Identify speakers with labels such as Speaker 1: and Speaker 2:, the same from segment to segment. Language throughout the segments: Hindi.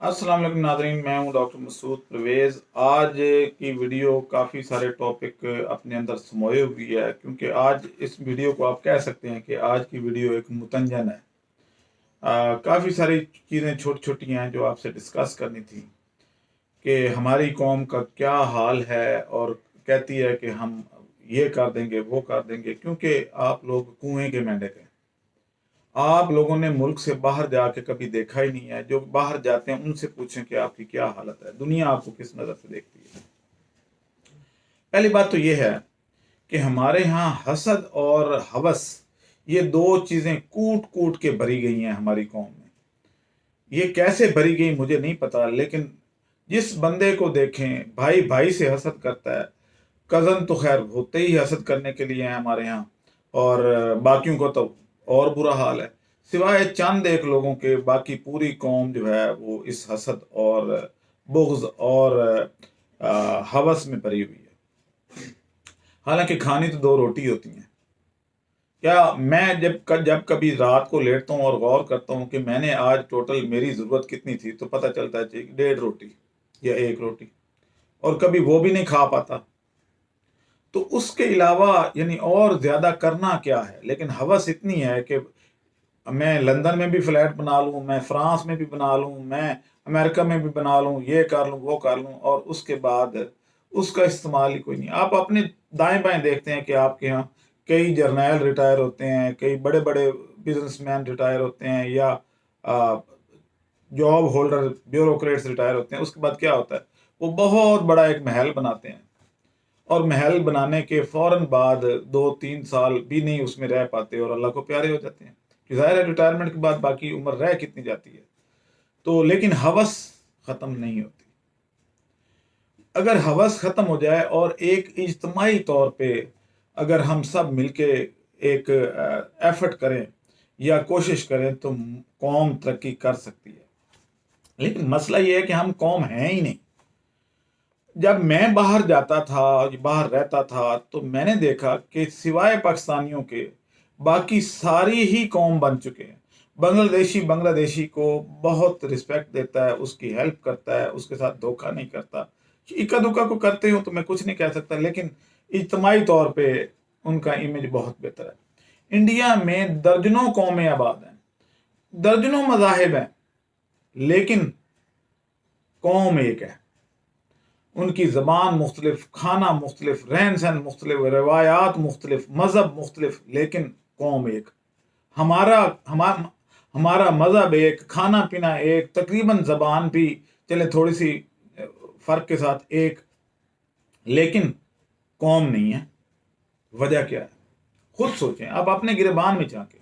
Speaker 1: अस्सलाम वालेकुम नाज़रीन, मैं हूं डॉक्टर मसूद परवेज़। आज की वीडियो काफ़ी सारे टॉपिक अपने अंदर समोए हुई है, क्योंकि आज इस वीडियो को आप कह सकते हैं कि आज की वीडियो एक मुतंजन है। काफ़ी सारी चीज़ें छोटी छोटी हैं जो आपसे डिस्कस करनी थी कि हमारी कौम का क्या हाल है, और कहती है कि हम ये कर देंगे वो कर देंगे, क्योंकि आप लोग कुएं के मेंढक हैं। आप लोगों ने मुल्क से बाहर जाके कभी देखा ही नहीं है। जो बाहर जाते हैं उनसे पूछें कि आपकी क्या हालत है, दुनिया आपको किस नज़र से देखती है। पहली बात तो ये है कि हमारे यहाँ हसद और हवस, ये दो चीज़ें कूट कूट के भरी गई हैं हमारी कौम में। ये कैसे भरी गई मुझे नहीं पता, लेकिन जिस बंदे को देखें भाई भाई से हसद करता है। कज़न तो खैर होते ही हसद करने के लिए हैं हमारे यहाँ, और बाकियों को तो और बुरा हाल है। सिवाय चंद एक लोगों के बाकी पूरी कौम जो है वो इस हसद और बुग़्ज़ और हवस में भरी हुई है। हालांकि खानी तो दो रोटी होती हैं। क्या मैं जब कभी रात को लेटता हूँ और गौर करता हूँ कि मैंने आज टोटल मेरी ज़रूरत कितनी थी, तो पता चलता है कि 1.5 रोटी या 1 रोटी, और कभी वो भी नहीं खा पाता। तो उसके अलावा यानी और ज़्यादा करना क्या है। लेकिन हवस इतनी है कि मैं लंदन में भी फ्लैट बना लूँ, मैं फ्रांस में भी बना लूँ, मैं अमेरिका में भी बना लूँ, ये कर लूँ वो कर लूँ, और उसके बाद उसका इस्तेमाल ही कोई नहीं। आप अपने दाएं बाएं देखते हैं कि आपके यहाँ कई जर्नैल रिटायर होते हैं, कई बड़े बड़े बिजनेसमैन रिटायर होते हैं, या जॉब होल्डर ब्यूरोक्रेट्स रिटायर होते हैं। उसके बाद क्या होता है, वो बहुत बड़ा एक महल बनाते हैं, और महल बनाने के फौरन बाद 2-3 साल भी नहीं उसमें रह पाते और अल्लाह को प्यारे हो जाते हैं। कि जाहिर है रिटायरमेंट के बाद बाकी उम्र रह कितनी जाती है। तो लेकिन हवस ख़त्म नहीं होती। अगर हवस ख़त्म हो जाए और एक इज्तमाही तौर पे अगर हम सब मिलके एक एफर्ट करें या कोशिश करें, तो कौम तरक्की कर सकती है। लेकिन मसला ये है कि हम कौम हैं ही नहीं। जब मैं बाहर जाता था, बाहर रहता था, तो मैंने देखा कि सिवाय पाकिस्तानियों के बाकी सारी ही कौम बन चुके हैं। बांग्लादेशी बांग्लादेशी को बहुत रिस्पेक्ट देता है, उसकी हेल्प करता है, उसके साथ धोखा नहीं करता। इक्का दुक्का को करते हो तो मैं कुछ नहीं कह सकता, लेकिन इज्तमाही तौर पे उनका इमेज बहुत बेहतर है। इंडिया में दर्जनों कौमें आबाद हैं, दर्जनों मज़ाहिब हैं, लेकिन कौम एक है। उनकी ज़बान मुख्तलिफ, खाना मुख्तलिफ, रहन सहन मुख्तलिफ, रवायात मुख्तलिफ, मज़हब मुख्तलिफ, लेकिन कौम एक। हमारा हमारा हमारा मज़हब एक, खाना पीना एक, तकरीबन ज़बान भी चले थोड़ी सी फ़र्क के साथ एक, लेकिन कौम नहीं है। वजह क्या है, खुद सोचें। आप अपने गिरबान में झांकें।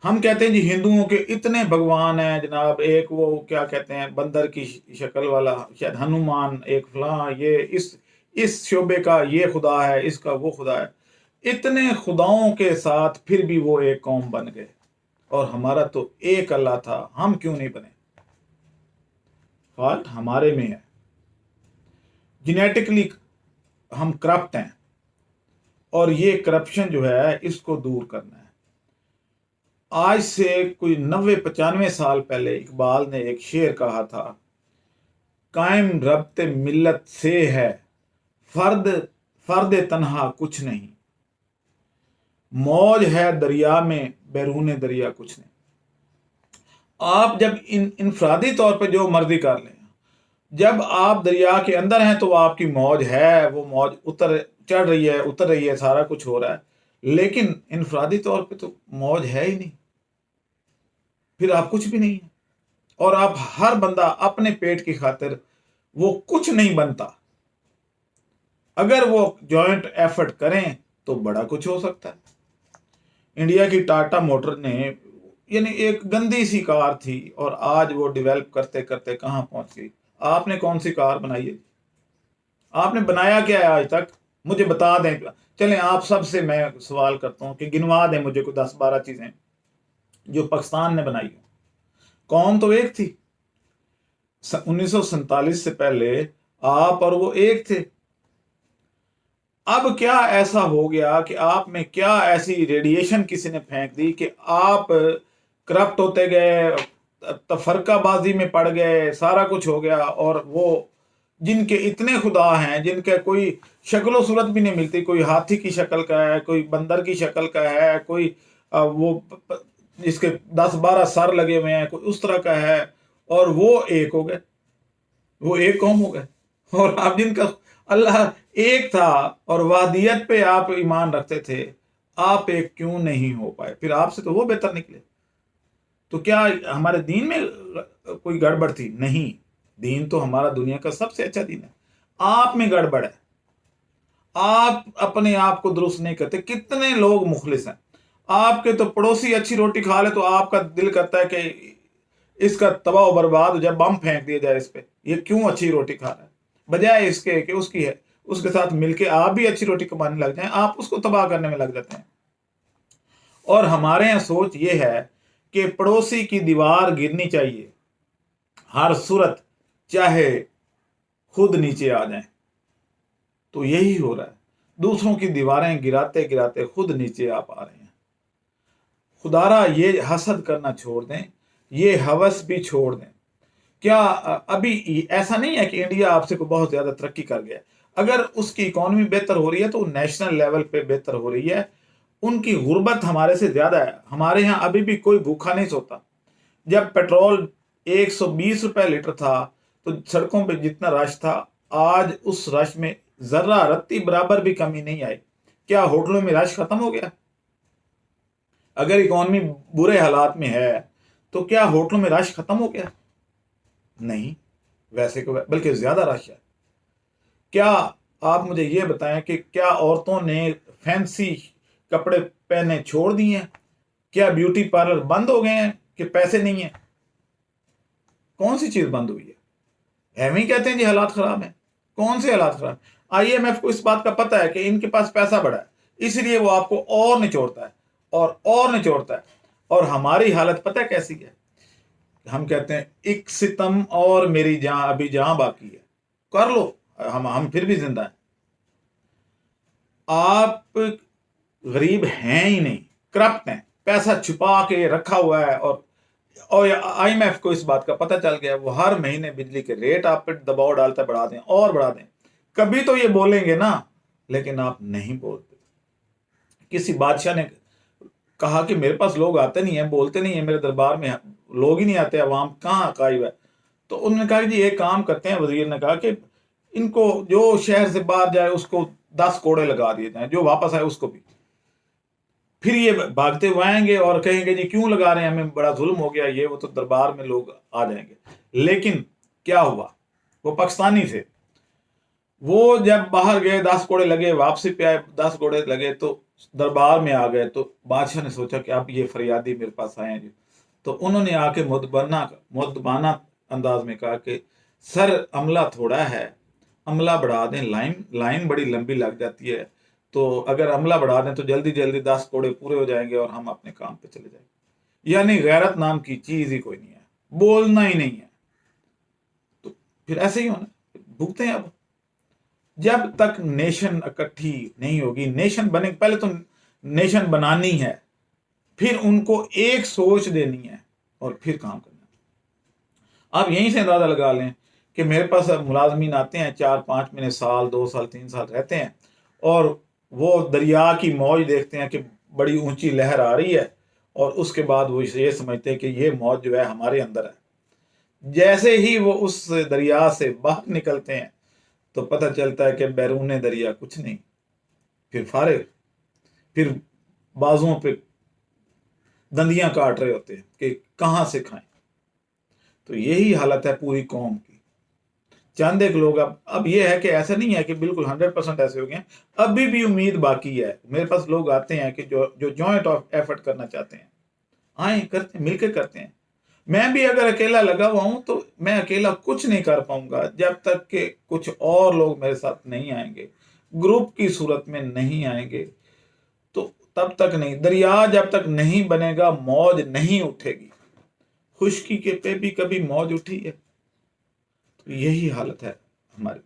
Speaker 1: हम कहते हैं जी हिंदुओं के इतने भगवान हैं जनाब, एक वो क्या कहते हैं बंदर की शक्ल वाला शायद हनुमान, एक फलां, ये इस शोबे का ये खुदा है, इसका वो खुदा है। इतने खुदाओं के साथ फिर भी वो एक कौम बन गए, और हमारा तो एक अल्लाह था, हम क्यों नहीं बने। फॉल्ट हमारे में है। जेनेटिकली हम करप्ट हैं, और ये करप्शन जो है इसको दूर करना है। आज से कोई 90-95 साल पहले इकबाल ने एक शेर कहा था, कायम रब्ते मिल्लत से है, फर्द फर्द तन्हा कुछ नहीं, मौज है दरिया में बैरूने दरिया कुछ नहीं। आप जब इनफरादी तौर पे जो मर्जी कर लें, जब आप दरिया के अंदर हैं तो आपकी मौज है, वो मौज उतर चढ़ रही है, उतर रही है, सारा कुछ हो रहा है। लेकिन इनफरादी तौर पे तो मौज है ही नहीं, फिर आप कुछ भी नहीं है। और आप हर बंदा अपने पेट की खातिर वो कुछ नहीं बनता। अगर वो जॉइंट एफर्ट करें तो बड़ा कुछ हो सकता है। इंडिया की टाटा मोटर ने यानी एक गंदी सी कार थी, और आज वो डेवलप करते करते कहां पहुंच गई। आपने कौन सी कार बनाई है, आपने बनाया क्या है आज तक, मुझे बता दें। चलें आप सबसे मैं सवाल करता हूं कि गिनवा दें मुझे कोई 10-12 चीजें जो पाकिस्तान ने बनाई हो। कौम तो एक थी। 1947 से पहले आप और वो एक थे। अब क्या ऐसा हो गया कि आप में क्या ऐसी रेडिएशन किसी ने फेंक दी कि आप करप्ट होते गए, तफरकाबाजी में पड़ गए, सारा कुछ हो गया। और वो जिनके इतने खुदा हैं, जिनके कोई शक्ल सूरत भी नहीं मिलती, कोई हाथी की शक्ल का है, कोई बंदर की शक्ल का है, कोई जिसके 10-12 सर लगे हुए हैं, कोई उस तरह का है, और वो एक हो गए, वो एक कौम हो गए। और आप जिनका अल्लाह एक था और वादियत पे आप ईमान रखते थे, आप एक क्यों नहीं हो पाए? फिर आपसे तो वो बेहतर निकले। तो क्या हमारे दीन में कोई गड़बड़ थी? नहीं, दीन तो हमारा दुनिया का सबसे अच्छा दीन है। आप में गड़बड़ है, आप अपने आप को दुरुस्त नहीं करते। कितने लोग मुखलिस हैं, आपके तो पड़ोसी अच्छी रोटी खा ले तो आपका दिल करता है कि इसका तबाह बर्बाद हो जाए, बम फेंक दिया जाए इस पे, ये क्यों अच्छी रोटी खा रहा है, बजाय इसके कि उसकी है, उसके साथ मिलके आप भी अच्छी रोटी कमाने लग जाएं, आप उसको तबाह करने में लग जाते हैं। और हमारे यहाँ सोच ये है कि पड़ोसी की दीवार गिरनी चाहिए हर सूरत, चाहे खुद नीचे आ जाए। तो यही हो रहा है, दूसरों की दीवारें गिराते गिराते खुद नीचे आ पा रहे हैं। खुदारा ये हसद करना छोड़ दें, ये हवस भी छोड़ दें। क्या अभी ऐसा नहीं है कि इंडिया आपसे को बहुत ज्यादा तरक्की कर गया? अगर उसकी इकोनॉमी बेहतर हो रही है तो नेशनल लेवल पे बेहतर हो रही है। उनकी गुर्बत हमारे से ज्यादा है। हमारे यहाँ अभी भी कोई भूखा नहीं सोता। जब पेट्रोल 120 रुपए लीटर था तो सड़कों पे जितना रश था, आज उस रश में जर्रा रत्ती बराबर भी कमी नहीं आई। क्या होटलों में रश खत्म हो गया? अगर इकोनॉमी बुरे हालात में है तो क्या होटलों में रश खत्म हो गया? नहीं, वैसे को बल्कि ज्यादा रश है। क्या आप मुझे ये बताएं कि क्या औरतों ने फैंसी कपड़े पहने छोड़ दिए हैं? क्या ब्यूटी पार्लर बंद हो गए हैं कि पैसे नहीं है? कौन सी चीज बंद हुई है? हम ही कहते हैं जी हालात खराब है। कौन से हालात खराब? आईएमएफ को इस बात का पता है कि इनके पास पैसा बड़ा है, इसलिए वो आपको और निचोड़ता है और निचोड़ता है। और हमारी हालत पता है कैसी है? हम कहते हैं एक सितम और मेरी जहां अभी जहां बाकी है, कर लो, हम फिर भी जिंदा हैं। आप गरीब हैं ही नहीं, करप्ट हैं, पैसा छुपा के रखा हुआ है। और आईएमएफ को इस बात का पता चल गया, वो हर महीने बिजली के रेट आप पे दबाव डालता है, बढ़ा दें और बढ़ा दें। कभी तो ये बोलेंगे ना, लेकिन आप नहीं बोलते। किसी बादशाह ने कहा कि मेरे पास लोग आते नहीं है, बोलते नहीं है, मेरे दरबार में लोग ही नहीं आते, अवाम कहाँ कायब है। तो उन्होंने कहा कि जी एक काम करते हैं, वजीर ने कहा कि इनको जो शहर से बाहर जाए उसको 10 कोड़े लगा दिए जाए, जो वापस आए उसको भी। फिर ये भागते हुए आएंगे और कहेंगे जी क्यों लगा रहे हैं, हमें बड़ा जुल्म हो गया ये वो, तो दरबार में लोग आ जाएंगे। लेकिन क्या हुआ? वो पाकिस्तानी थे, वो जब बाहर गए 10 कोड़े लगे, वापसी पे आए 10 कोड़े लगे, तो दरबार में आ गए। तो बादशाह ने सोचा कि अब ये फरियादी मेरे पास आए हैं जी। तो उन्होंने आके मुद्दबाना अंदाज में कहा कि सर अमला थोड़ा है, अमला बढ़ा दें, लाइन लाइन बड़ी लंबी लग जाती है, तो अगर अमला बढ़ा दें तो जल्दी जल्दी 10 कोड़े पूरे हो जाएंगे और हम अपने काम पे चले जाएंगे। यानी गैरत नाम की चीज ही कोई नहीं है, बोलना ही नहीं है। तो फिर ऐसे ही होना, भुगते हैं। अब जब तक नेशन इकट्ठी नहीं होगी, नेशन बने, पहले तो नेशन बनानी है, फिर उनको एक सोच देनी है और फिर काम करना है। आप यहीं से अंदाजा लगा लें कि मेरे पास मुलाजमीन आते हैं, 4-5 महीने, साल 2 साल 3 साल रहते हैं, और वो दरिया की मौज देखते हैं कि बड़ी ऊंची लहर आ रही है, और उसके बाद वो ये समझते हैं कि ये मौज जो है हमारे अंदर है। जैसे ही वो उस दरिया से बाहर निकलते हैं तो पता चलता है कि बैरून दरिया कुछ नहीं, फिर फारिग, फिर बाजुओं पे दंदियां काट रहे होते हैं कि कहां से खाएं। तो यही हालत है पूरी कौम की। चंद एक लोग, अब ये है कि ऐसा नहीं है कि बिल्कुल 100% ऐसे हो गए, अभी भी उम्मीद बाकी है। मेरे पास लोग आते हैं कि जो जॉइंट एफर्ट करना चाहते हैं, आए करते, मिलकर करते हैं। मैं भी अगर अकेला लगा हुआ हूं तो मैं अकेला कुछ नहीं कर पाऊंगा जब तक कि कुछ और लोग मेरे साथ नहीं आएंगे, ग्रुप की सूरत में नहीं आएंगे। तो तब तक नहीं, दरिया जब तक नहीं बनेगा मौज नहीं उठेगी। खुशकी के पे भी कभी मौज उठी है? तो यही हालत है हमारी।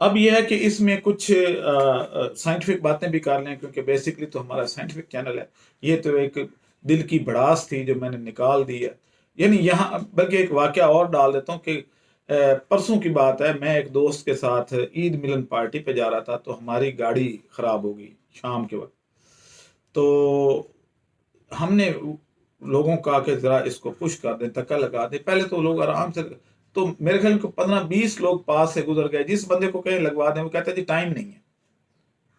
Speaker 1: अब यह है कि इसमें कुछ साइंटिफिक बातें भी कर लें, क्योंकि बेसिकली तो हमारा साइंटिफिक चैनल है। ये तो एक दिल की भड़ास थी जो मैंने निकाल दी है। यानी यहाँ बल्कि एक वाकया और डाल देता हूँ कि परसों की बात है, मैं एक दोस्त के साथ ईद मिलन पार्टी पे जा रहा था, तो हमारी गाड़ी खराब हो गई शाम के वक्त। तो हमने लोगों का कि जरा इसको पुश कर दें, धक्का लगा दें। पहले तो लोग आराम से, तो मेरे ख्याल को 15-20 लोग पास से गुजर गए। जिस बंदे को कहीं लगवा दें वो कहता है जी टाइम नहीं है।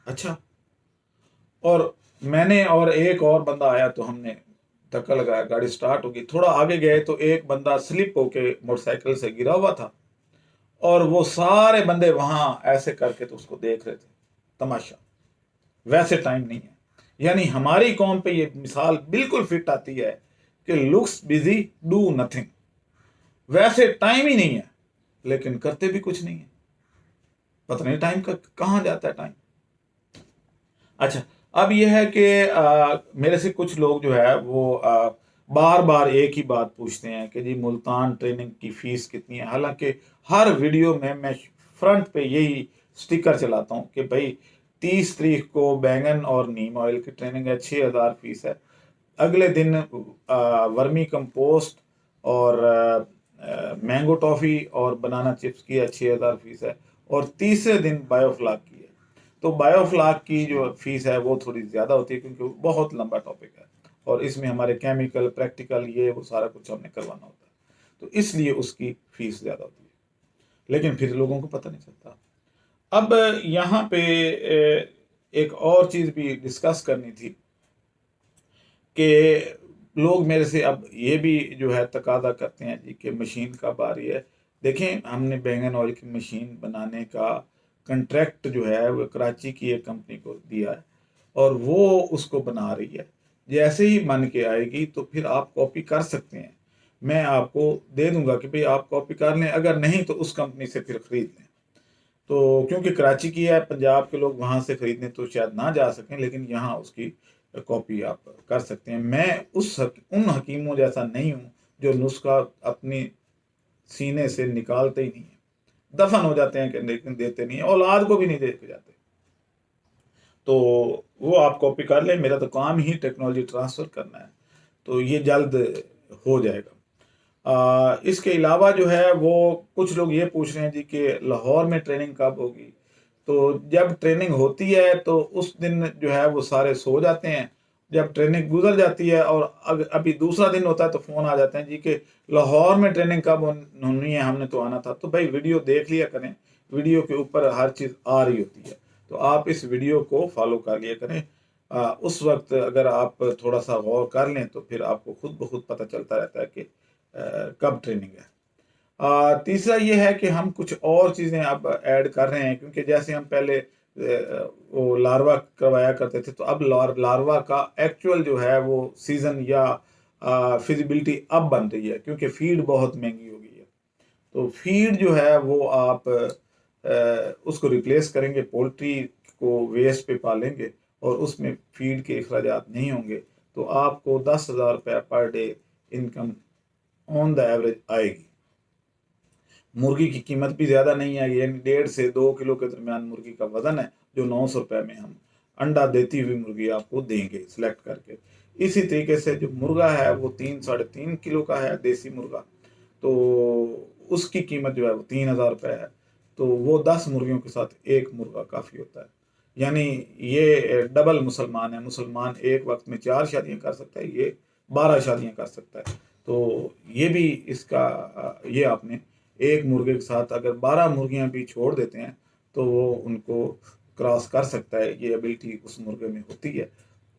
Speaker 1: अच्छा, और मैंने और एक और बंदा आया तो हमने धक्का लगाया, गाड़ी स्टार्ट हो गई। थोड़ा आगे गए तो एक बंदा स्लिप होके मोटरसाइकिल से गिरा हुआ था, और वो सारे बंदे वहां ऐसे करके तो उसको देख रहे थे तमाशा। वैसे टाइम नहीं है। यानी हमारी कौम पे ये मिसाल बिल्कुल फिट आती है कि लुक्स बिजी डू नथिंग। वैसे टाइम ही नहीं है, लेकिन करते भी कुछ नहीं है। पता नहीं टाइम का कहाँ जाता है टाइम। अच्छा, अब यह है कि मेरे से कुछ लोग जो है वो बार बार एक ही बात पूछते हैं कि जी मुल्तान ट्रेनिंग की फीस कितनी है। हालांकि हर वीडियो में मैं फ्रंट पे यही स्टिकर चलाता हूँ कि भाई 30 तारीख को बैंगन और नीम ऑयल की ट्रेनिंग है, 6,000 फीस है। अगले दिन वर्मी कंपोस्ट और मैंगो टॉफ़ी और बनाना चिप्स की है, 6,000 फीस है। और तीसरे दिन बायोफ्लाक की है। तो बायोफ्लाक की जो फीस है वो थोड़ी ज़्यादा होती है, क्योंकि वो बहुत लंबा टॉपिक है और इसमें हमारे केमिकल प्रैक्टिकल ये वो सारा कुछ हमने करवाना होता है, तो इसलिए उसकी फीस ज़्यादा होती है। लेकिन फिर लोगों को पता नहीं चलता। अब यहाँ पे एक और चीज़ भी डिस्कस करनी थी कि लोग मेरे से अब ये भी जो है तकादा करते हैं जी कि मशीन कब आ रही है। देखें, हमने बैंगन ऑयल की मशीन बनाने का कंट्रैक्ट जो है वो कराची की एक कंपनी को दिया है, और वो उसको बना रही है। जैसे ही बन के आएगी तो फिर आप कॉपी कर सकते हैं। मैं आपको दे दूंगा कि भाई आप कॉपी कर लें, अगर नहीं तो उस कंपनी से फिर खरीद लें। तो क्योंकि कराची की है, पंजाब के लोग वहाँ से खरीदने तो शायद ना जा सकें, लेकिन यहाँ उसकी कॉपी आप कर सकते हैं। मैं उन हकीमों जैसा नहीं हूँ जो नुस्खा अपनी सीने से निकालते ही नहीं है, दफन हो जाते हैं कि लेकिन देते नहीं है, औलाद को भी नहीं दे के जाते। तो वो आप कॉपी कर लें, मेरा तो काम ही टेक्नोलॉजी ट्रांसफ़र करना है, तो ये जल्द हो जाएगा। इसके अलावा जो है वो कुछ लोग ये पूछ रहे हैं जी कि लाहौर में ट्रेनिंग कब होगी। तो जब ट्रेनिंग होती है तो उस दिन जो है वो सारे सो जाते हैं। जब ट्रेनिंग गुजर जाती है और अभी दूसरा दिन होता है तो फ़ोन आ जाते हैं जी कि लाहौर में ट्रेनिंग कब होनी है, हमने तो आना था। तो भाई वीडियो देख लिया करें, वीडियो के ऊपर हर चीज़ आ रही होती है, तो आप इस वीडियो को फॉलो कर लिया करें। उस वक्त अगर आप थोड़ा सा गौर कर लें तो फिर आपको खुद ब खुद पता चलता रहता है कि कब ट्रेनिंग है। तीसरा ये है कि हम कुछ और चीज़ें अब ऐड कर रहे हैं, क्योंकि जैसे हम पहले वो लार्वा करवाया करते थे, तो अब लार्वा का एक्चुअल जो है वो सीज़न या फिजिबिलिटी अब बन रही है, क्योंकि फीड बहुत महंगी हो गई है। तो फीड जो है वो आप उसको रिप्लेस करेंगे, पोल्ट्री को वेस्ट पे पालेंगे और उसमें फीड के अखराजात नहीं होंगे, तो आपको 10,000 रुपया per day income on the average आएगी। मुर्गी की कीमत भी ज़्यादा नहीं है, यानी 1.5 से 2 किलो के दरमियान मुर्गी का वजन है, जो 900 रुपये में हम अंडा देती हुई मुर्गी आपको देंगे सिलेक्ट करके। इसी तरीके से जो मुर्गा है वो 3-3.5 किलो का है, देसी मुर्गा, तो उसकी कीमत जो है वो 3,000 रुपये है। तो वो 10 मुर्गियों के साथ एक मुर्गा काफ़ी होता है। यानी ये डबल मुसलमान है। मुसलमान एक वक्त में 4 शादियाँ कर सकता है, ये 12 शादियाँ कर सकता है। तो ये भी इसका ये आपने एक मुर्गे के साथ अगर 12 मुर्गियाँ भी छोड़ देते हैं तो वो उनको क्रॉस कर सकता है। ये एबिलिटी उस मुर्गे में होती है,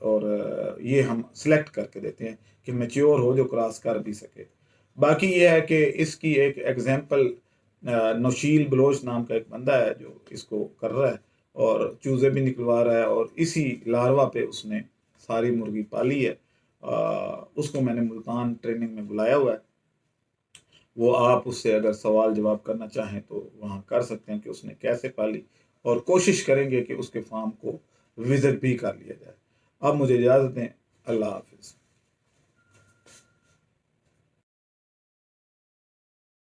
Speaker 1: और ये हम सिलेक्ट करके देते हैं कि मैच्योर हो जो क्रॉस कर भी सके। बाकी ये है कि इसकी एक एग्जांपल नौशील बलोच नाम का एक बंदा है जो इसको कर रहा है और चूज़े भी निकलवा रहा है, और इसी लार्वा पे उसने सारी मुर्गी पाली है। उसको मैंने मुल्तान ट्रेनिंग में बुलाया हुआ है। वो आप उससे अगर सवाल जवाब करना चाहें तो वहाँ कर सकते हैं कि उसने कैसे पाली, और कोशिश करेंगे कि उसके फार्म को विज़िट भी कर लिया जाए। अब मुझे इजाज़त दें। अल्लाह हाफ़िज़।